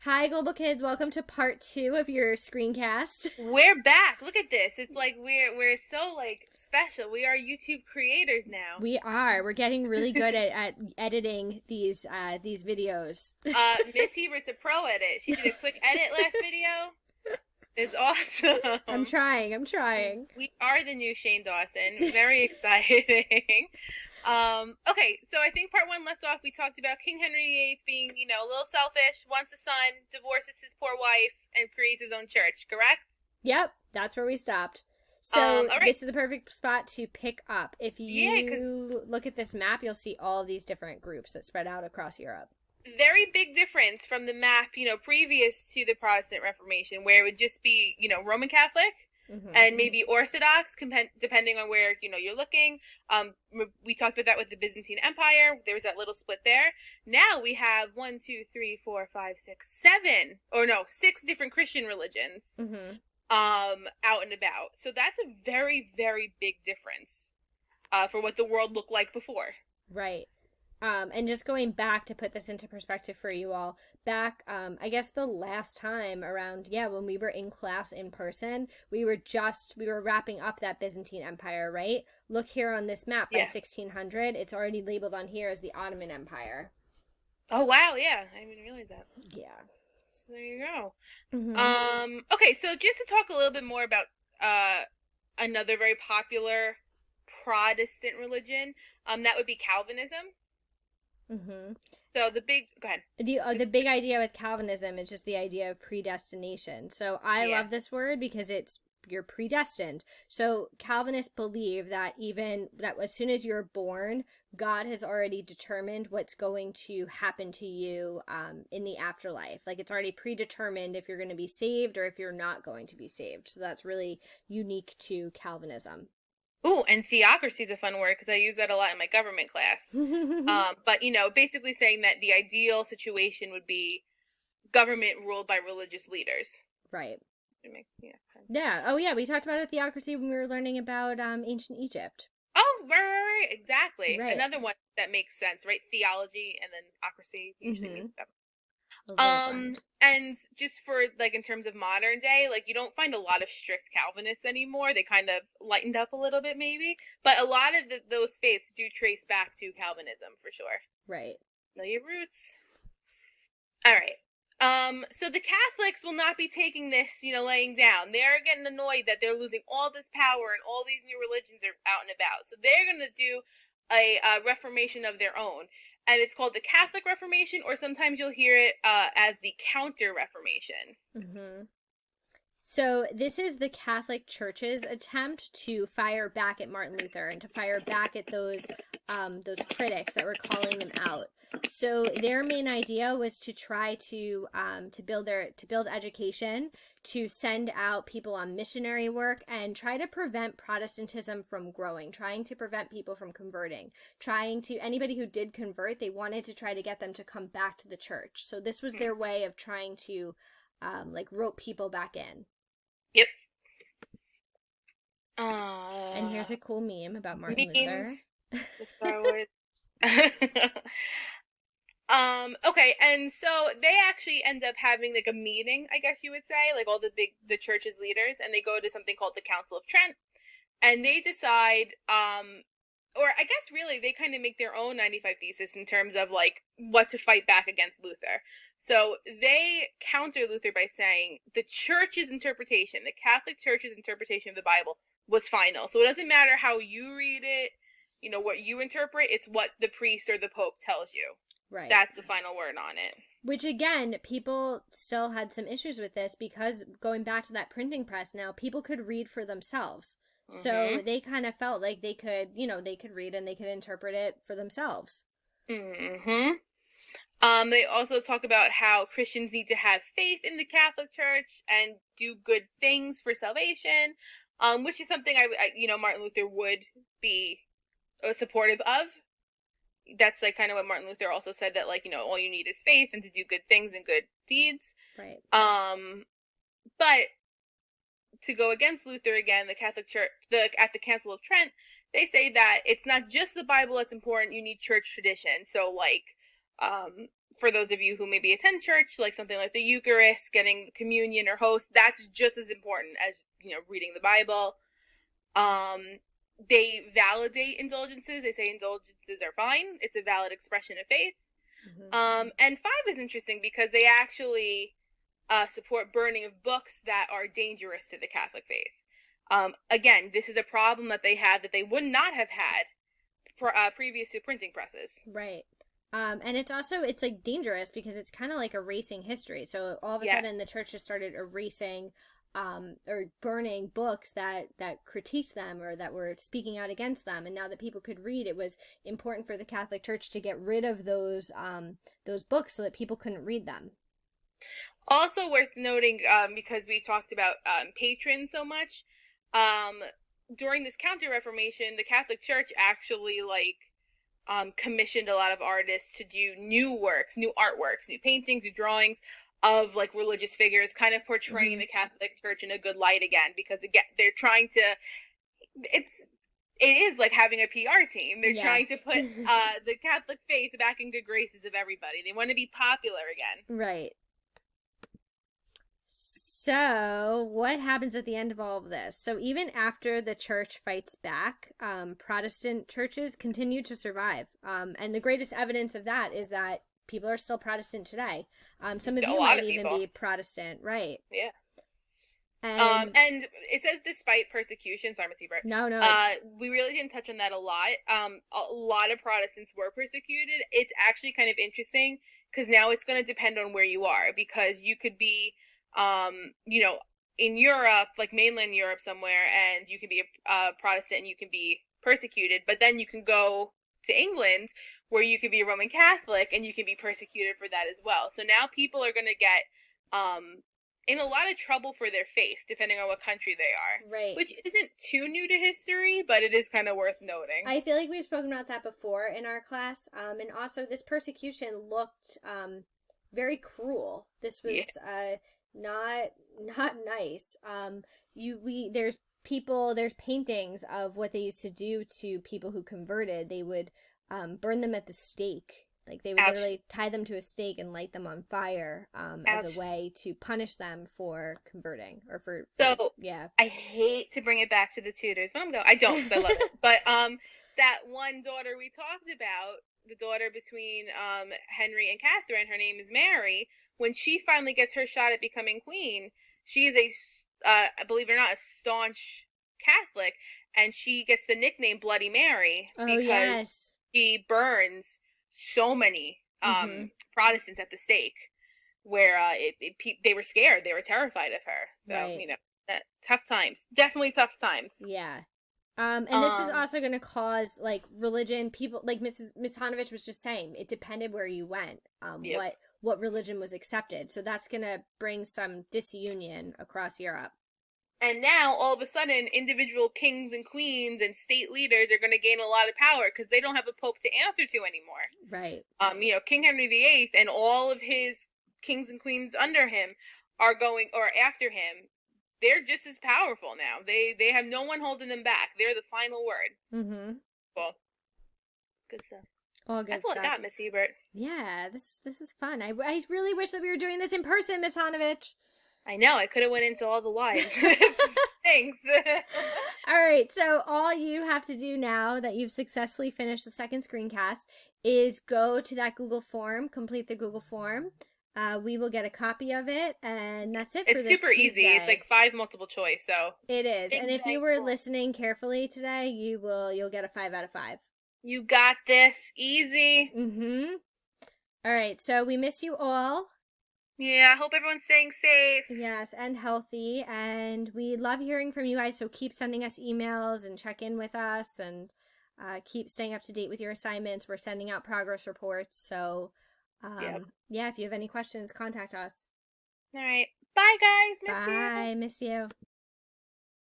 Hi, Global Kids. Welcome to part two of your screencast. We're back. Look at this. It's like we're so like special. We are YouTube creators now. We are. We're getting really good at editing these videos. Miss Hubert's a pro at it. She did a quick edit last video. It's I'm awesome. trying. I'm trying. We are the new Shane Dawson. Very exciting. Okay, so I think part one left off. We talked about King Henry VIII being, a little selfish, wants a son, divorces his poor wife, and creates his own church. Correct? Yep, that's where we stopped. So All right. this is the perfect spot to pick up. If Yeah, because you look at this map, you'll see all of these different groups that spread out across Europe. very big difference from the map, previous to the Protestant Reformation, where it would just be, Roman Catholic and maybe Orthodox, depending on where, you're looking. We talked about that with the Byzantine Empire. There was that little split there. Now we have 6 different Christian religions, Mm-hmm. out and about. So that's a very, very big difference, for what the world looked like before. Right. And just going back to put this into perspective for you all, back, I guess the last time around, when we were in class in person, we were wrapping up that Byzantine Empire, right? Look here on this map, by Yeah. 1600, it's already labeled on here as the Ottoman Empire. Oh, wow, yeah. I didn't realize that. Yeah. There you go. Mm-hmm. Okay, so just to talk a little bit more about another very popular Protestant religion, that would be Calvinism. Mm-hmm. So go ahead. The big idea with Calvinism is just the idea of predestination. So I Yeah. love this word because you're predestined. So Calvinists believe that as soon as you're born, God has already determined what's going to happen to you in the afterlife. Like, it's already predetermined if you're going to be saved or if you're not going to be saved. So that's really unique to Calvinism. Ooh, and theocracy is a fun word because I use that a lot in my government class. But basically saying that the ideal situation would be government ruled by religious leaders. Right. It makes sense. Yeah. Oh, yeah. We talked about theocracy when we were learning about ancient Egypt. Oh, right, exactly. Right. Another one that makes sense, right? Theology and then ocracy usually Mm-hmm. means government. A little blend. And just for like in terms of modern day, like you don't find a lot of strict Calvinists anymore. They kind of lightened up a little bit, maybe. But a lot of those faiths do trace back to Calvinism for sure. Right. Know your roots. All right. So the Catholics will not be taking this, laying down. They're getting annoyed that they're losing all this power and all these new religions are out and about. So they're going to do a reformation of their own. And it's called the Catholic Reformation, or sometimes you'll hear it as the Counter Reformation. Mm-hmm. So this is the Catholic Church's attempt to fire back at Martin Luther and to fire back at those critics that were calling him out. So their main idea was to try to build education, to send out people on missionary work, and try to prevent Protestantism from growing, trying to prevent people from converting, anybody who did convert, they wanted to try to get them to come back to the church. So this was their way of trying to rope people back in. Yep. And here's a cool meme about Martin Luther. The Star Wars. Okay, and so they actually end up having like a meeting, I guess you would say, like all the church's leaders, and they go to something called the Council of Trent, and they decide, or I guess really they kind of make their own 95 Thesis in terms of like what to fight back against Luther. So they counter Luther by saying the church's interpretation, the Catholic Church's interpretation of the Bible was final. So it doesn't matter how you read it, what you interpret, it's what the priest or the Pope tells you. Right. That's the final word on it. Which, again, people still had some issues with this because going back to that printing press now, people could read for themselves. Mm-hmm. So they kind of felt like they could read and they could interpret it for themselves. Mm-hmm. They also talk about how Christians need to have faith in the Catholic Church and do good things for salvation, which is something Martin Luther would be supportive of. That's like kind of what Martin Luther also said, that like, all you need is faith and to do good things and good deeds. Right. But to go against Luther again, the Catholic Church, at the Council of Trent, they say that it's not just the Bible that's important, you need church tradition. So like, for those of you who maybe attend church, like something like the Eucharist, getting communion or host, that's just as important as, reading the Bible. They validate indulgences. They say indulgences are fine. It's a valid expression of faith. And 5 is interesting because they actually support burning of books that are dangerous to the Catholic faith. Again, this is a problem that they have that they would not have had previous to printing presses. Right. And it's like dangerous because it's kind of like erasing history. So all of a sudden the church just started erasing or burning books that critiqued them or that were speaking out against them. And now that people could read, it was important for the Catholic Church to get rid of those books so that people couldn't read them. Also worth noting, because we talked about patrons so much, during this Counter-Reformation, the Catholic Church actually commissioned a lot of artists to do new works, new artworks, new paintings, new drawings of religious figures, kind of portraying the Catholic Church in a good light again, because again, they're trying to, it is like having a PR team. They're trying to put the Catholic faith back in good graces of everybody. They want to be popular again. Right. So, what happens at the end of all of this? So, even after the church fights back, Protestant churches continue to survive. And the greatest evidence of that is that people are still Protestant today. Some of you might even be Protestant, right? Yeah. And it says despite persecution. Sorry, Miss Ebert. No. We really didn't touch on that a lot. A lot of Protestants were persecuted. It's actually kind of interesting because now it's going to depend on where you are, because you could be in Europe, like mainland Europe somewhere, and you can be a Protestant and you can be persecuted, but then you can go to England where you can be a Roman Catholic and you can be persecuted for that as well. So now people are going to get in a lot of trouble for their faith, depending on what country they are. Right. Which isn't too new to history, but it is kind of worth noting. I feel like we've spoken about that before in our class. And also this persecution looked very cruel. This was not nice. There's paintings of what they used to do to people who converted. They would burn them at the stake. Like they would literally tie them to a stake and light them on fire as a way to punish them for converting or for I hate to bring it back to the Tudors, but I don't because I love it. But that one daughter we talked about, the daughter between Henry and Catherine, her name is Mary. When she finally gets her shot at becoming queen, she is believe it or not, a staunch Catholic, and she gets the nickname Bloody Mary because she burns so many Protestants at the stake, where they were scared, they were terrified of her. So tough times, definitely tough times. Yeah. And this is also going to cause religion. People like Miss Hanovich was just saying, it depended where you went, what religion was accepted. So that's going to bring some disunion across Europe. And now all of a sudden, individual kings and queens and state leaders are going to gain a lot of power because they don't have a pope to answer to anymore. Right. King Henry VIII and all of his kings and queens under him are going, or after him, they're just as powerful now. They have no one holding them back. They're the final word. Mm-hmm. Well, good stuff. All good That's stuff. all I got, Miss Ebert. Yeah, this is fun. I really wish that we were doing this in person, Miss Hanovich. I know. I could have went into all the wives. Thanks. All right. So all you have to do now that you've successfully finished the second screencast is go to that Google form, complete the Google form. We will get a copy of it, and that's it for this It's super Tuesday. easy. It's like 5 multiple choice, so. It is. And if you were listening carefully today, you'll get a 5 out of 5. You got this. Easy. Mm-hmm. All right. So we miss you all. Yeah, I hope everyone's staying safe. Yes, and healthy. And we love hearing from you guys, so keep sending us emails and check in with us and keep staying up to date with your assignments. We're sending out progress reports. So, if you have any questions, contact us. All right. Bye, guys. Miss you. Bye. Miss you.